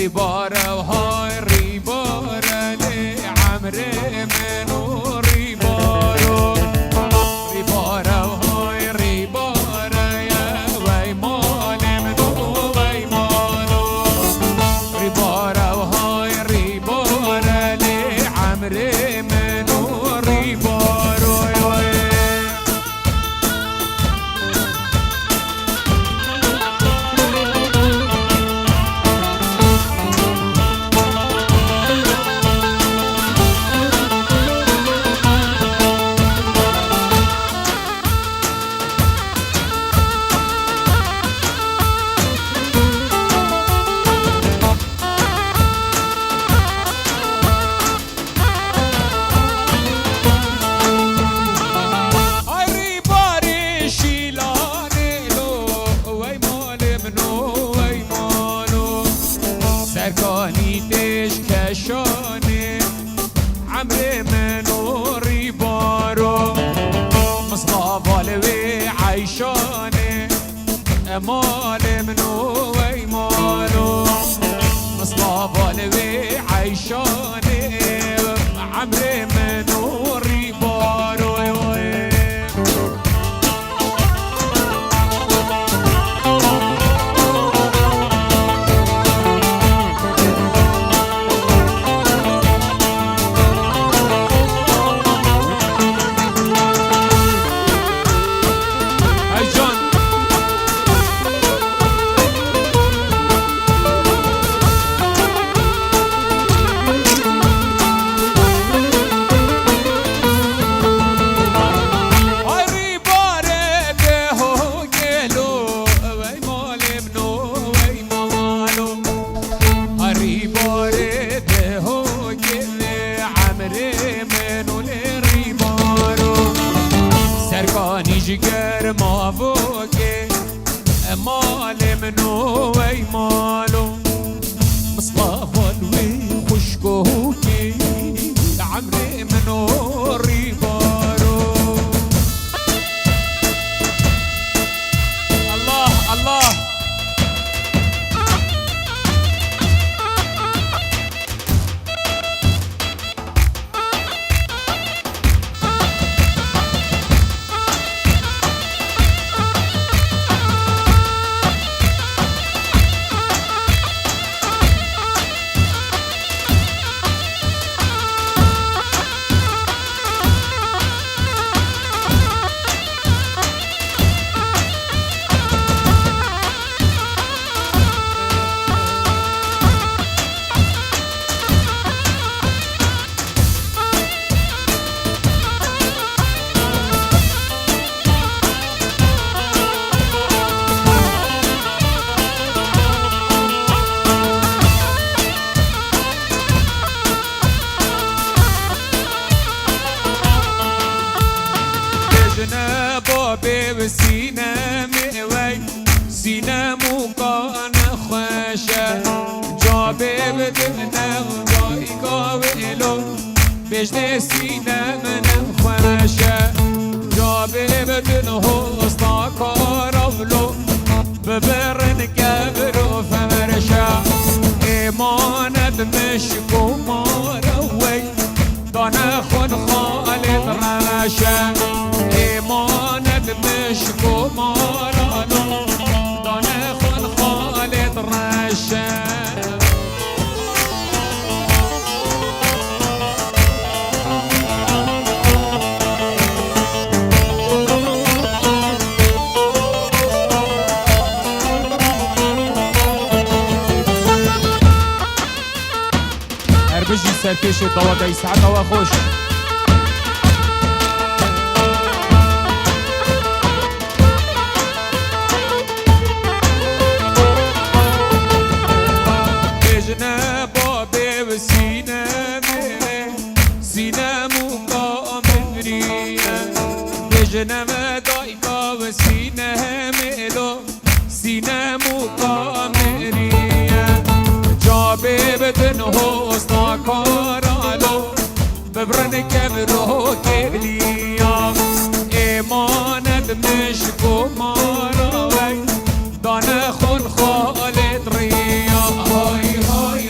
ریباره و های ریباره لی عمره منو ریبارو ریباره و های ریباره وی مال منو وی مالو ریباره و های ریباره لی عمره منو ریبارو سرکانی تش کشانه عمر منو ریبارو مصطفى لوي عيشانه مال منو وي مالو مصطفى لوي عيشانه عمر منو ريبارو جگر ما فوقي مال منو وي مالو مصطفى لوي خشكوكي عمري منو ريبارو الله الله بابي وسينا مئوي سينا مقان خوشه جابي بدنا وضايقا وإلو بجد سينا من خوشه جابي بدنا هوستا كارولو ببرن كبرو فمرشه إيمانت مشكو ماروي دانا خود خالد رشه ایمانت مشکو مارانو دانه خود خالد رشه اربجی سرکش دوادای سعد و خوش جنم دایکا و سینه ملو سینه مقامریه جابه بدن حسنا کارالو ببرن کبرو کبلیا ایمانت مشکو ماراوی دانه خون خالد ریا های های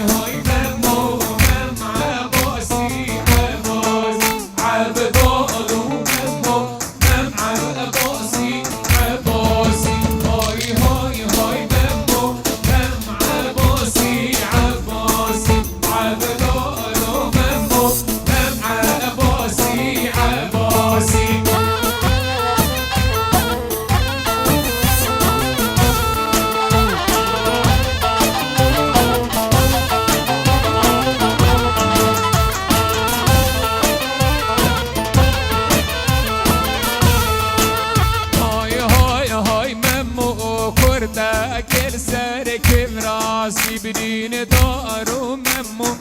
بدين دارو ممو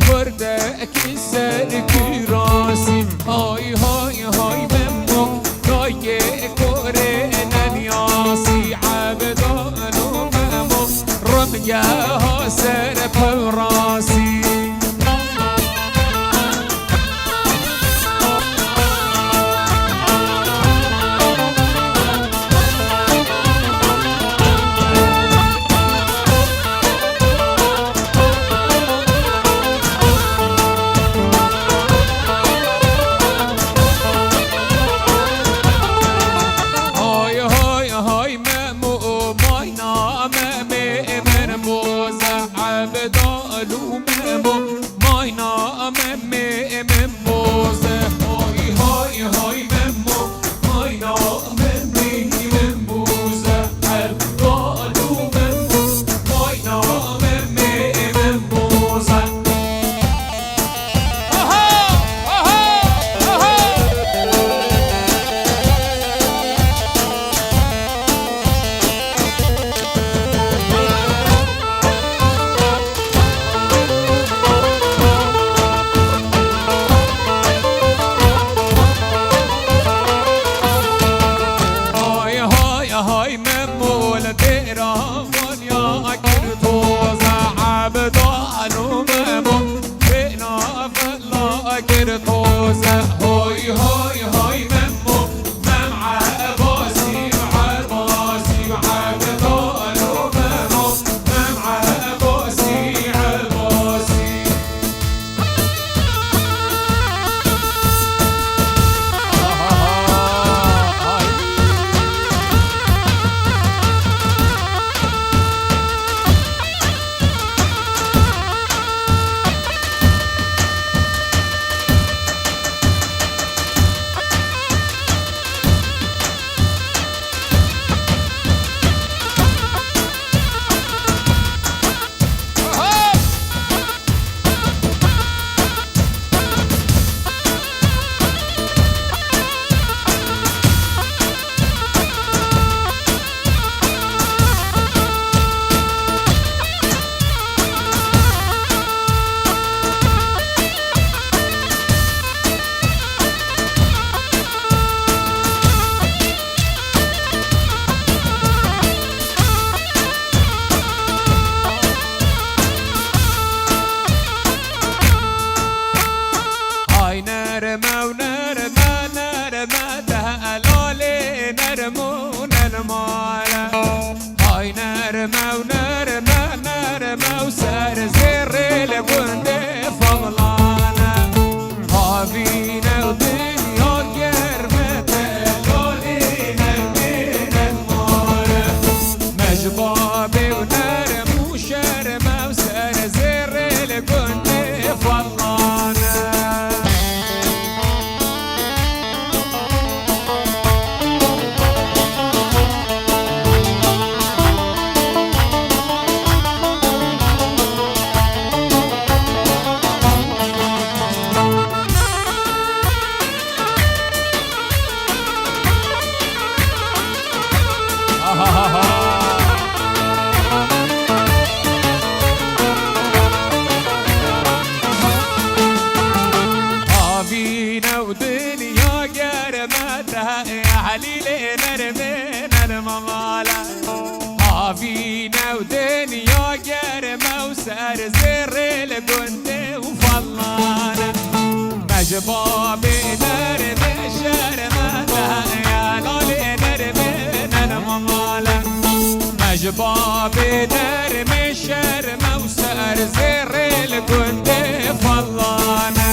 بردك سركي راسي هاي هاي هاي ممو داي كورنا نياسي عبدانو ممو رميها سر براسي فينا ودنيا قرمة وسار زر القند وفلانا مجبابي نرمي شرمتها يا لولي نرمينا الممالة مجبابي نرمي شرمة وسار زر القند فلانا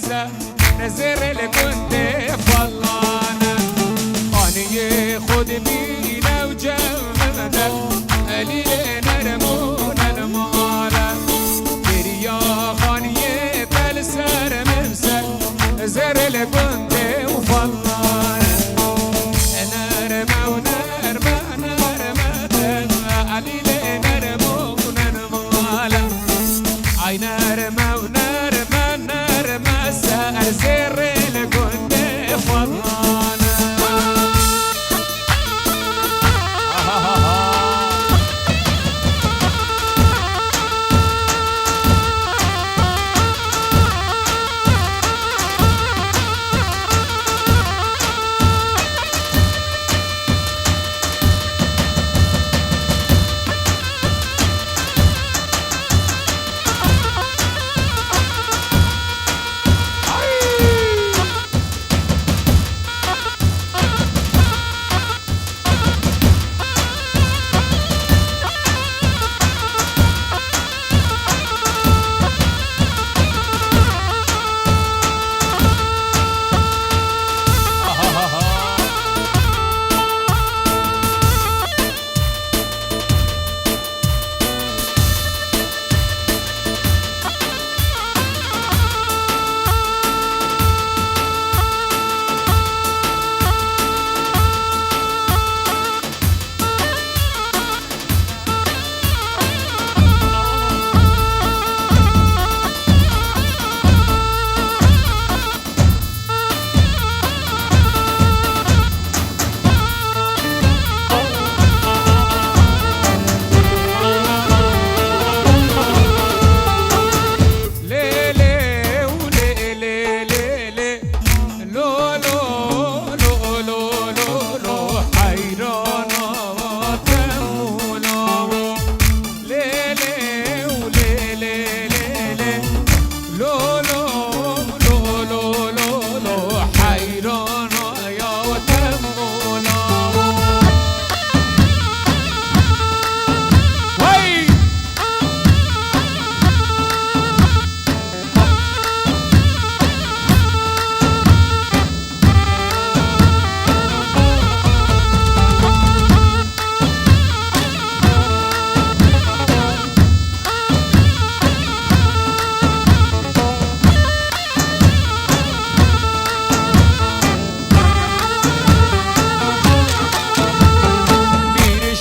ممسى نزر اللي كنت فلانا أني خد بينا وجمدك قليل نرمونا المالا يا خانية تلسر ممسى نزر اللي كنت وفلانا نرمى ونرمى نرمى تنمى قليل نرمونا المالا عي نرمى ونرمى نرمى سأر زر اللي كنت فلانا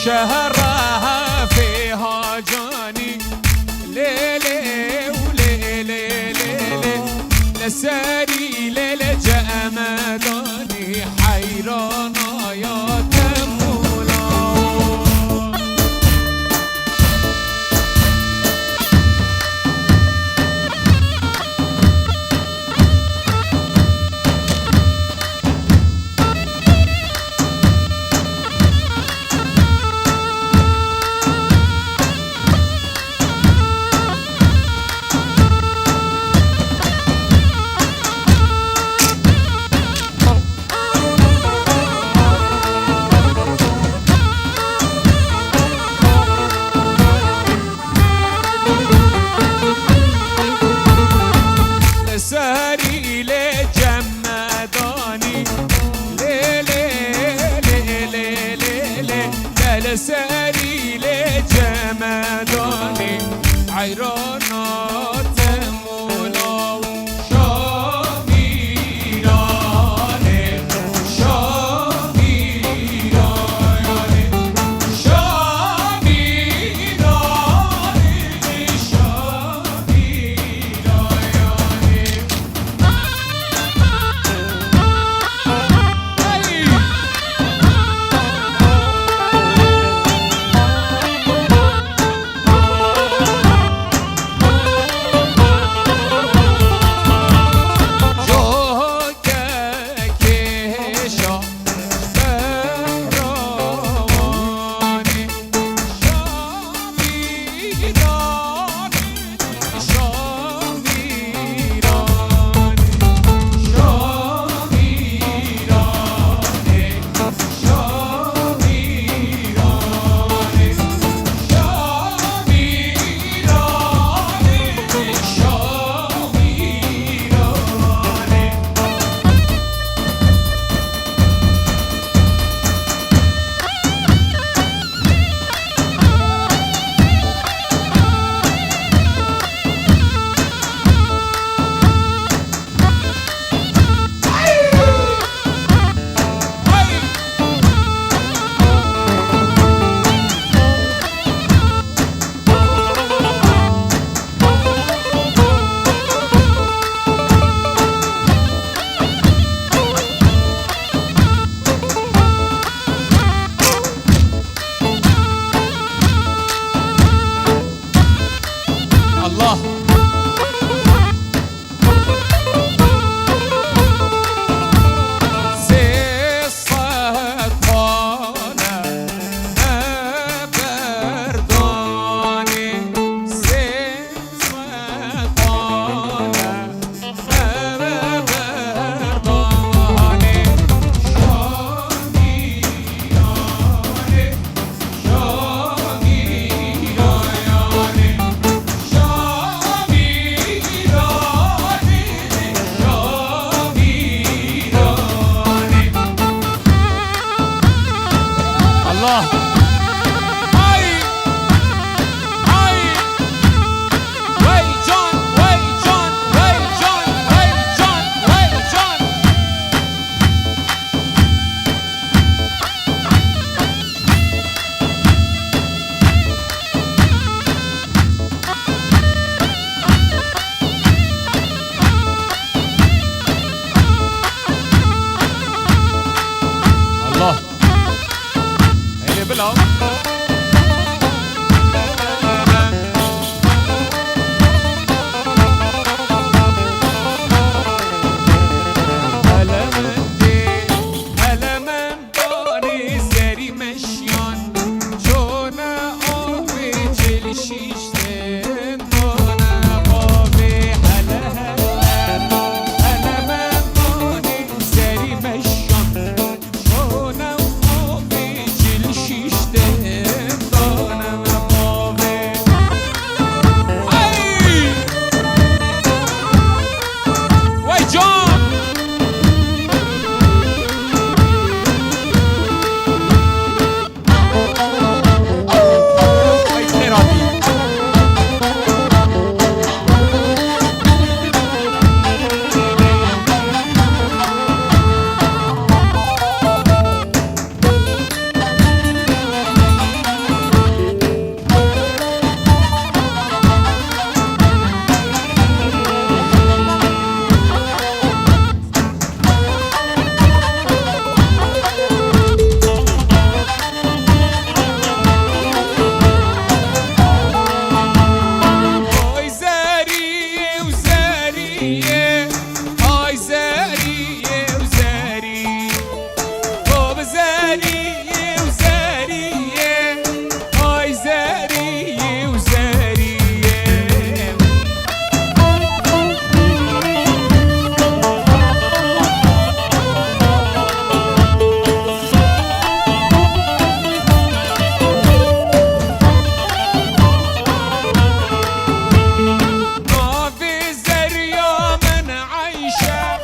شهرها فيها جاني ليلي وليلي ليلي لساري ليلة جمداني حيرانة يا تمولا ساري لجمداني ليلي ليلي ليلي لا ساري لجمداني عيرانا تمولا شاميراني شاميراني شاميراني شاميراني جان ای خیراتی آی زریه و زریه آی زریه و زری باب زریه و زریه آی زریه و زریه ما في زريا من عيشة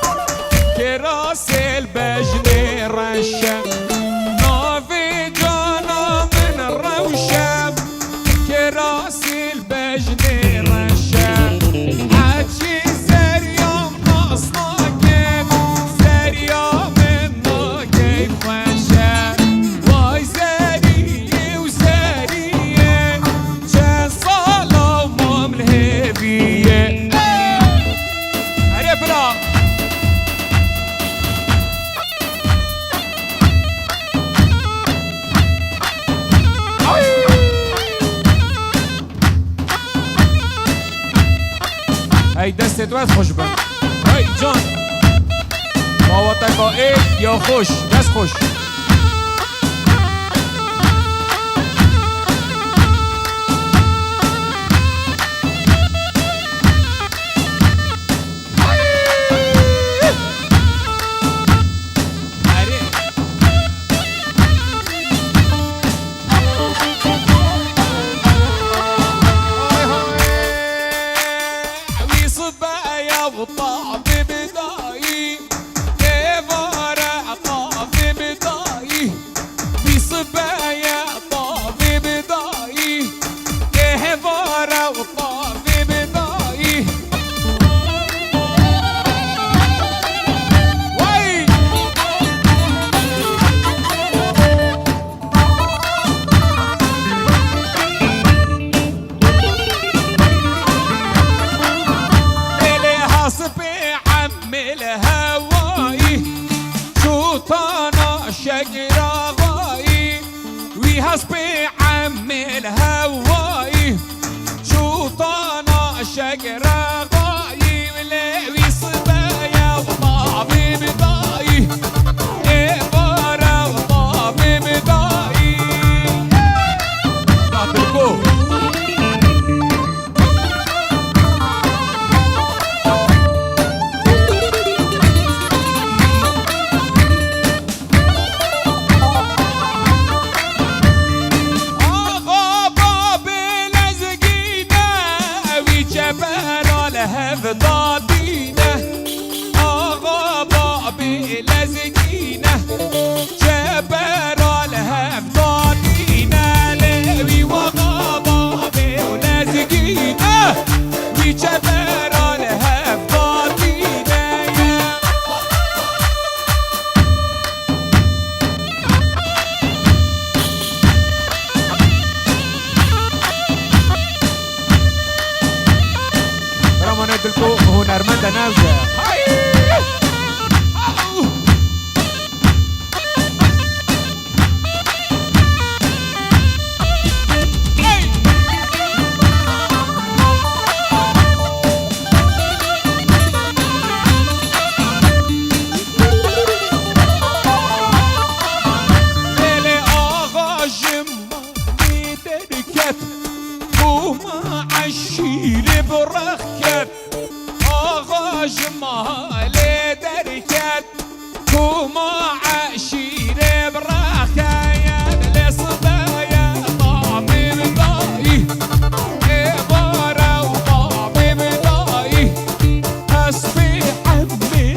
كراس البجن رشة ما في جانا من الروشة كراس البجن رشة حكي زريا ناقصنا كيف زريا منا كيف وشة واي زرية وزرية جا صالة ومام الهبية عرفنا ای دستت وقت خوش بند هاي جان ماواتکا ای یا خوش دست خوش وصبايا وطاب بداي كيفارع طاب بداي وصبايا طاب بداي كيفارع وطاب بداي وي ليلي هصبي عم الهواي شو طانا شجرة غاي ويهصبي عم الهواي شو طانا شجرة غاي ولي صبايا وطابي بداي إبارة وطابي بداي تعطيكو آقا باب لزقينا وجبال الهفضادينا آقا باب لزقينا جبال الهفضادينا لوي وغا باب لزقينا وجبال الهفضادينا يا رمان دلکو هنرمند نوزه ليلي آغا جمالي دركت وما عشيري برخكت آغا جمالي دركت وما عشيري برخكت يا دلي صبايا طعمي بداي إبارة وطعمي بداي أصفي عمي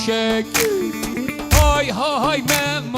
شکر های های من